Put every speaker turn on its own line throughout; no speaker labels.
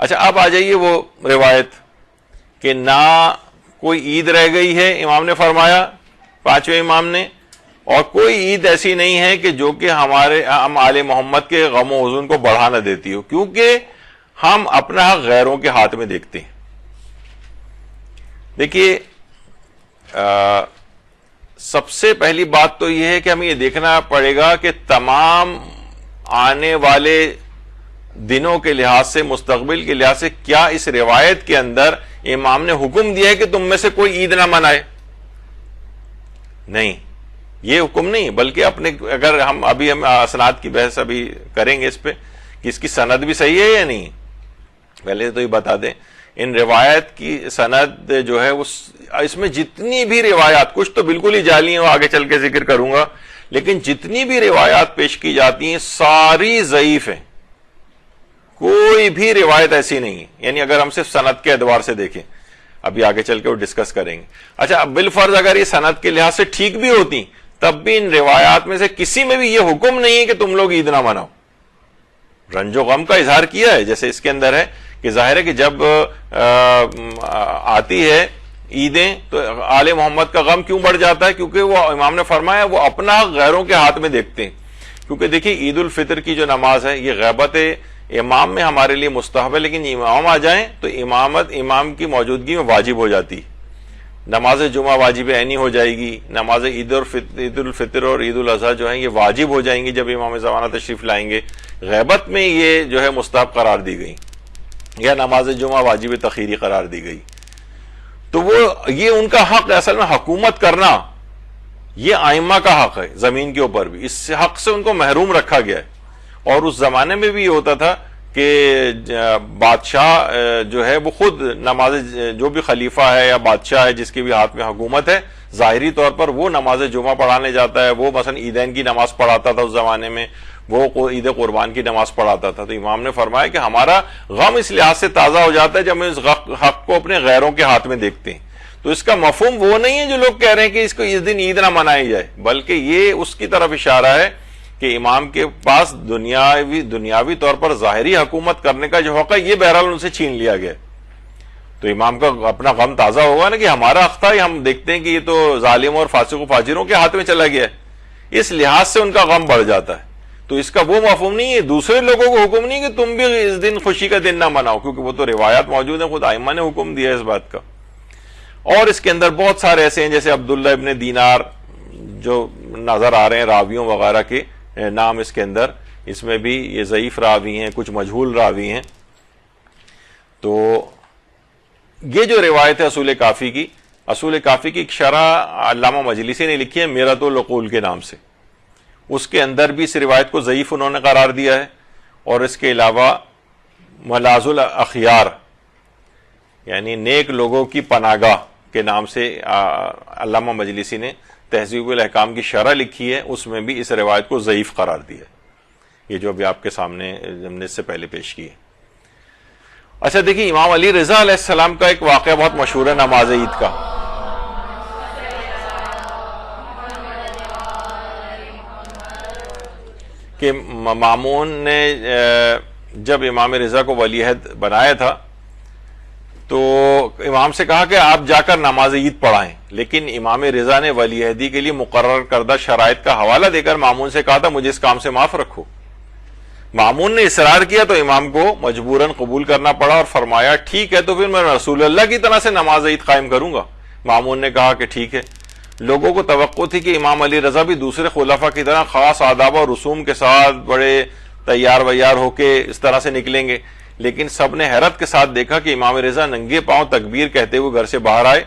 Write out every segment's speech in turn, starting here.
اچھا اب آ جائیے وہ روایت کہ نہ کوئی عید رہ گئی ہے امام نے فرمایا، پانچویں امام نے، اور کوئی عید ایسی نہیں ہے کہ جو کہ ہم آل محمد کے غم و حزن کو بڑھا نہ دیتی ہو، کیونکہ ہم اپنا حق غیروں کے ہاتھ میں دیکھتے ہیں۔ دیکھیے سب سے پہلی بات تو یہ ہے کہ ہمیں یہ دیکھنا پڑے گا کہ تمام آنے والے دنوں کے لحاظ سے، مستقبل کے لحاظ سے، کیا اس روایت کے اندر امام نے حکم دیا ہے کہ تم میں سے کوئی عید نہ منائے؟ نہیں، یہ حکم نہیں، بلکہ اگر ہم اسناد کی بحث ابھی کریں گے اس پہ کہ اس کی سند بھی صحیح ہے یا نہیں، پہلے تو یہ بتا دیں ان روایت کی سند جو ہے اس میں جتنی بھی روایات، کچھ تو بالکل ہی جعلی ہیں، وہ آگے چل کے ذکر کروں گا، لیکن جتنی بھی روایات پیش کی جاتی ہیں ساری ضعیف ہیں، کوئی بھی روایت ایسی نہیں ہے، یعنی اگر ہم صرف سند کے اعتبار سے دیکھیں، ابھی آگے چل کے وہ ڈسکس کریں گے۔ اچھا اب بالفرض اگر یہ سند کے لحاظ سے ٹھیک بھی ہوتی تب بھی ان روایات میں سے کسی میں بھی یہ حکم نہیں ہے کہ تم لوگ عید نہ مناؤ۔ رنج و غم کا اظہار کیا ہے، جیسے اس کے اندر ہے کہ ظاہر ہے کہ جب آتی ہے عیدیں تو آل محمد کا غم کیوں بڑھ جاتا ہے؟ کیونکہ وہ امام نے فرمایا وہ اپنا حق غیروں کے ہاتھ میں دیکھتے ہیں۔ کیونکہ دیکھیے عید الفطر کی جو نماز ہے یہ غیبت امام میں ہمارے لیے مستحب ہے، لیکن امام آ جائیں تو امام کی موجودگی میں واجب ہو جاتی ہے۔ نماز جمعہ واجب عینی ہو جائے گی، نماز عید الفطر اور عید الاضحیٰ جو ہیں یہ واجب ہو جائیں گی جب امام زمانہ تشریف لائیں گے۔ غیبت میں یہ جو ہے مستحب قرار دی گئی، یا نماز جمعہ واجب تخیری قرار دی گئی، تو یہ ان کا حق اصل میں حکومت کرنا، یہ ائمہ کا حق ہے زمین کے اوپر بھی، اس حق سے ان کو محروم رکھا گیا ہے۔ اور اس زمانے میں بھی یہ ہوتا تھا کہ بادشاہ جو ہے وہ خود نماز، جو بھی خلیفہ ہے یا بادشاہ ہے جس کے بھی ہاتھ میں حکومت ہے، ظاہری طور پر وہ نماز جمعہ پڑھانے جاتا ہے، وہ مثلا عیدین کی نماز پڑھاتا تھا اس زمانے میں، وہ عید قربان کی نماز پڑھاتا تھا۔ تو امام نے فرمایا کہ ہمارا غم اس لحاظ سے تازہ ہو جاتا ہے جب ہم اس حق کو اپنے غیروں کے ہاتھ میں دیکھتے ہیں۔ تو اس کا مفہوم وہ نہیں ہے جو لوگ کہہ رہے ہیں کہ اس کو اس دن عید نہ منائی جائے، بلکہ یہ اس کی طرف اشارہ ہے کہ امام کے پاس دنیاوی طور پر ظاہری حکومت کرنے کا جو حق ہے یہ بہرحال ان سے چھین لیا گیا۔ تو امام کا اپنا غم تازہ ہوگا نا کہ ہمارا حق تھا، ہم دیکھتے ہیں کہ یہ تو ظالم اور فاسق و فاجروں کے ہاتھ میں چلا گیا ہے، اس لحاظ سے ان کا غم بڑھ جاتا ہے۔ تو اس کا وہ مفہوم نہیں ہے، دوسرے لوگوں کو حکم نہیں کہ تم بھی اس دن خوشی کا دن نہ مناؤ، کیونکہ وہ تو روایات موجود ہیں، خود ائمہ نے حکم دیا ہے اس بات کا۔ اور اس کے اندر بہت سارے ایسے ہیں جیسے عبداللہ ابن دینار جو نظر آ رہے ہیں، راویوں وغیرہ کے نام اس کے اندر، اس میں بھی یہ ضعیف راوی ہیں، کچھ مجہول راوی ہیں۔ تو یہ جو روایت ہے اصول کافی کی ایک شرح علامہ مجلسی نے لکھی ہے میرۃ العقول کے نام سے، اس کے اندر بھی اس روایت کو ضعیف انہوں نے قرار دیا ہے۔ اور اس کے علاوہ ملاذ الاخیار یعنی نیک لوگوں کی پناہ گاہ کے نام سے علامہ مجلسی نے تہذیب الاحکام کی شرح لکھی ہے، اس میں بھی اس روایت کو ضعیف قرار دیا ہے، یہ جو ابھی آپ کے سامنے ہم نے اس سے پہلے پیش کی ہے۔ اچھا دیکھیے امام علی رضا علیہ السلام کا ایک واقعہ بہت مشہور ہے نماز عید کا۔ کہ مامون نے جب امام رضا کو ولی عہد بنایا تھا تو امام سے کہا کہ آپ جا کر نماز عید پڑھائیں، لیکن امام رضا نے ولی عہدی کے لیے مقرر کردہ شرائط کا حوالہ دے کر مامون سے کہا تھا مجھے اس کام سے معاف رکھو۔ مامون نے اصرار کیا تو امام کو مجبوراً قبول کرنا پڑا اور فرمایا ٹھیک ہے تو پھر میں رسول اللہ کی طرح سے نماز عید قائم کروں گا۔ مامون نے کہا کہ ٹھیک ہے۔ لوگوں کو توقع تھی کہ امام علی رضا بھی دوسرے خلفاء کی طرح خاص آداب اور رسوم کے ساتھ بڑے تیار ویار ہو کے اس طرح سے نکلیں گے، لیکن سب نے حیرت کے ساتھ دیکھا کہ امام رضا ننگے پاؤں تکبیر کہتے ہوئے گھر سے باہر آئے۔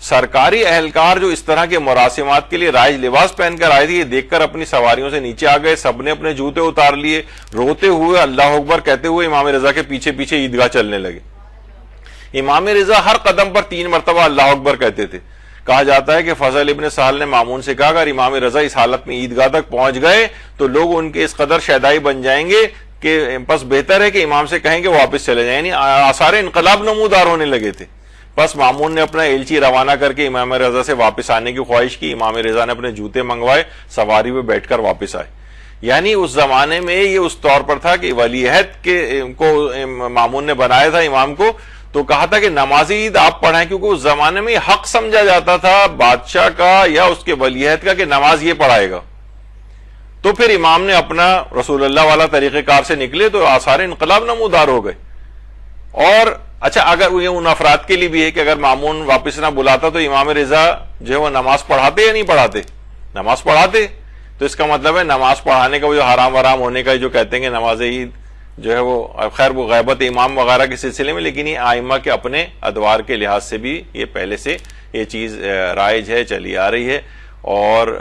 سرکاری اہلکار جو اس طرح کے مراسمات کے لیے رائج لباس پہن کر آئے تھے، یہ دیکھ کر اپنی سواریوں سے نیچے آ گئے، سب نے اپنے جوتے اتار لیے، روتے ہوئے اللہ اکبر کہتے ہوئے امام رضا کے پیچھے پیچھے عیدگاہ چلنے لگے۔ امام رضا ہر قدم پر 3 مرتبہ اللہ اکبر کہتے تھے۔ کہا جاتا ہے کہ فضل ابن سہل نے مامون سے کہا اگر امام رضا اس حالت میں عیدگاہ تک پہنچ گئے تو لوگ ان کے اس قدر شیدائی بن جائیں گے کہ بس بہتر ہے کہ امام سے کہیں کہ واپس چلے جائیں، یعنی آثار انقلاب نمودار ہونے لگے تھے۔ بس مامون نے اپنا ایلچی روانہ کر کے امام رضا سے واپس آنے کی خواہش کی، امام رضا نے اپنے جوتے منگوائے، سواری پہ بیٹھ کر واپس آئے۔ یعنی اس زمانے میں یہ اس طور پر تھا کہ ولی عہد کے کو مامون نے بنایا تھا امام کو، تو کہا تھا کہ نماز عید آپ پڑھائیں، کیونکہ اس زمانے میں یہ حق سمجھا جاتا تھا بادشاہ کا یا اس کے ولی عہد کا کہ نماز یہ پڑھائے گا۔ تو پھر امام نے اپنا رسول اللہ والا طریقہ کار سے نکلے تو آثار انقلاب نمودار ہو گئے۔ اور اچھا، اگر یہ ان افراد کے لیے بھی ہے کہ اگر مامون واپس نہ بلاتا تو امام رضا جو ہے وہ نماز پڑھاتے یا نہیں پڑھاتے؟ نماز پڑھاتے۔ تو اس کا مطلب ہے نماز پڑھانے کا وہ جو حرام ورام ہونے کا جو کہتے ہیں کہ نماز عید جو ہے وہ خیر وہ غیبت امام وغیرہ کے سلسلے میں، لیکن یہ آئمہ کے اپنے ادوار کے لحاظ سے بھی یہ پہلے سے یہ چیز رائج ہے، چلی آ رہی ہے۔ اور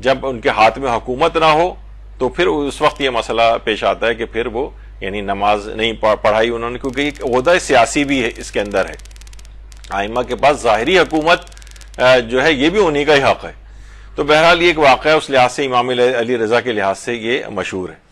جب ان کے ہاتھ میں حکومت نہ ہو تو پھر اس وقت یہ مسئلہ پیش آتا ہے کہ پھر وہ یعنی نماز نہیں پڑھائی انہوں نے، کیونکہ ایک عہدہ سیاسی بھی ہے اس کے اندر ہے۔ آئمہ کے پاس ظاہری حکومت جو ہے یہ بھی انہی کا ہی حق ہے۔ تو بہرحال یہ ایک واقعہ اس لحاظ سے امام علی رضا کے لحاظ سے یہ مشہور ہے۔